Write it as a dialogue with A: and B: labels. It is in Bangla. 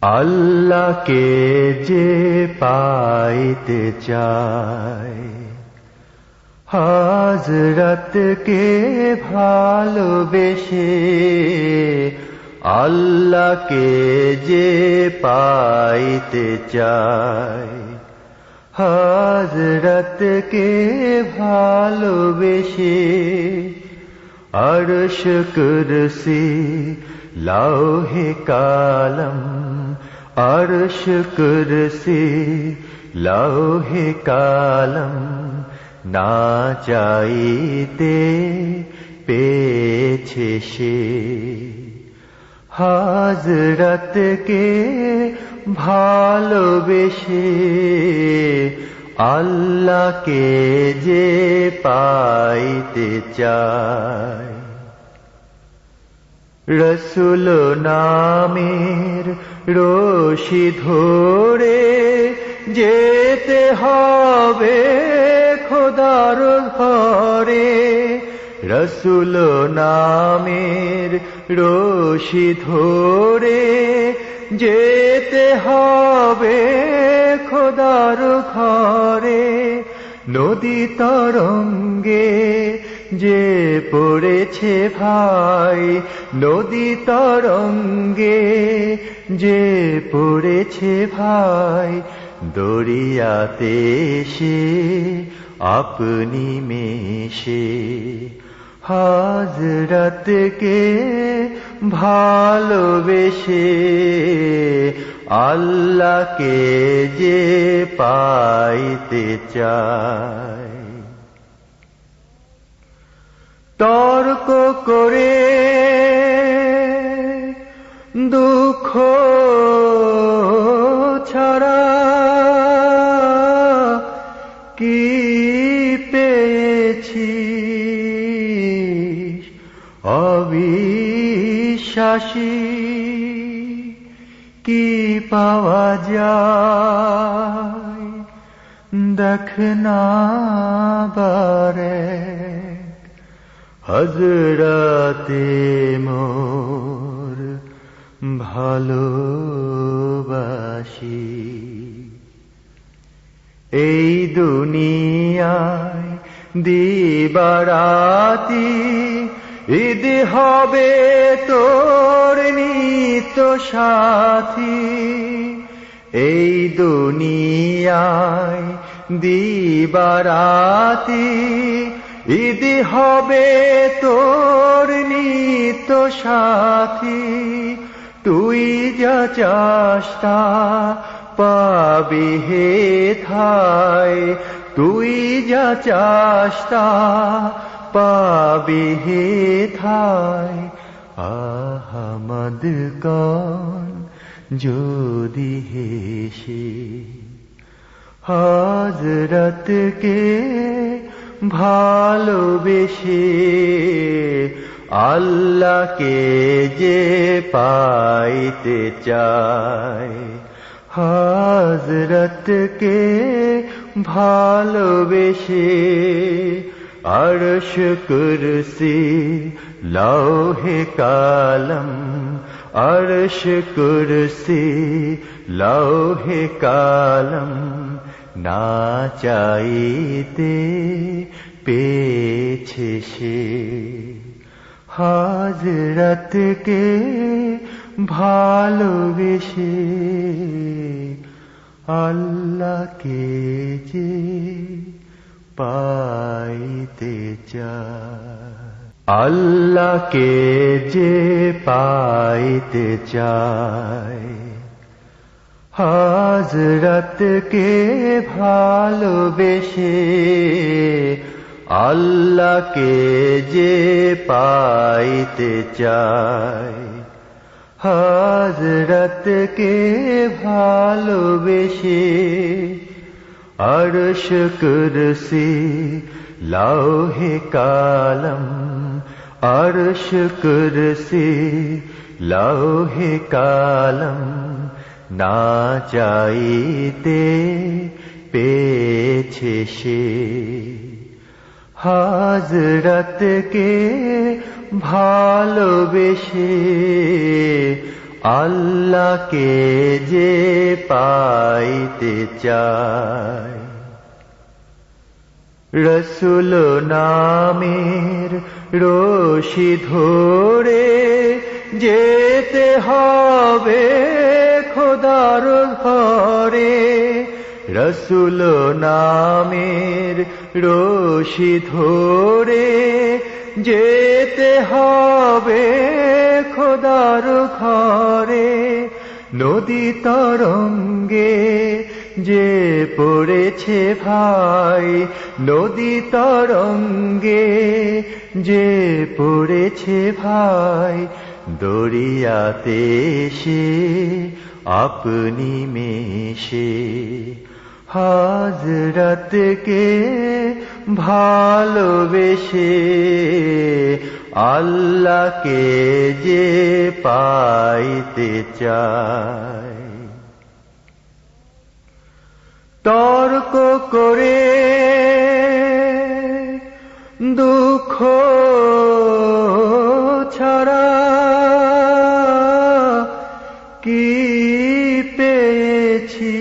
A: আল্লাহকে যে পাইতে চায়, হযরতকে ভালোবেসে। আল্লাহকে যে পাইতে চায়, হযরতকে ভালোবেসে। আরশ কুরসি লৌহে কালম, আরশ কুরসি লৌহে কালম, না চাইতে পেয়েছে সে। হযরতকে ভালোবেসে আল্লাহকে যে পাইতে চায়। রসূল নামের রশি ধরে যেতে হবে খোদার ঘরে। রসূল নামের রশি ধরে যেতে হবে খোদার ঘরে। নদী তরঙ্গে যে পড়েছে ভাই, নদী তরঙ্গে যে পড়েছে ভাই, দরিয়াতে সে আপনি মেশে। হযরতকে ভালোবেসে আল্লাহকে যে পাইতে চায়। তর্ক করে দুঃখ ছাড়া কি পেয়েছিস অবিশ্বাসী, কি পাওয়া যায় দেখ না বারে। হযরতে মোর ভালোবাসি। এই দুনিয়ায় দিবারাতি ঈদ হবে তোর নিত্য সাথী। এই দুনিয়ায় দিবারাতি ঈদ হবে তোর নিত্য সাথী। তুই যা চাস তা পাবি হে ঠাই, তুই যা চাস তা পাবি হে ঠাই। আহমদ কন যদি হেসে হযরতকে ভালোবেসে আল্লাহকে যে পাইতে চায়। হযরতকে ভালোবেসে আরশ কুরসি লৌহে কালম, আরশ কুরসি লৌহে কালম, না চাইতে পেয়েছে সে। হযরতকে ভালোবেসে আল্লাহকে যে পাইতে চায়। আল্লাহকে যে পাইতে চায়, হযরতকে ভালোবেসে আল্লাহকে যে পাইতে চায়। হযরতকে ভালোবেসে আরশ কুরসি লৌহে কালম, আরশ কুরসি লৌহে কালম, না চাইতে পেয়েছে সে। হযরতকে ভালোবেসে আল্লাহকে যে পাইতে চায়, রসুল নামের রশি ধরে যেতে হবে খোদার ঘরে। রসুল নামের রশি ধরে যেতে হবে খোদার ঘরে। নদী তরঙ্গে যে পড়েছে ভাই, নদী তরঙ্গে যে পড়েছে ভাই, দরিয়াতে সে আপনি মেশে। হযরতকে ভালোবেসে আল্লাহকে যে পাইতে চায়, তর্ক করে দুঃখ ছাড়া কি পেয়েছি,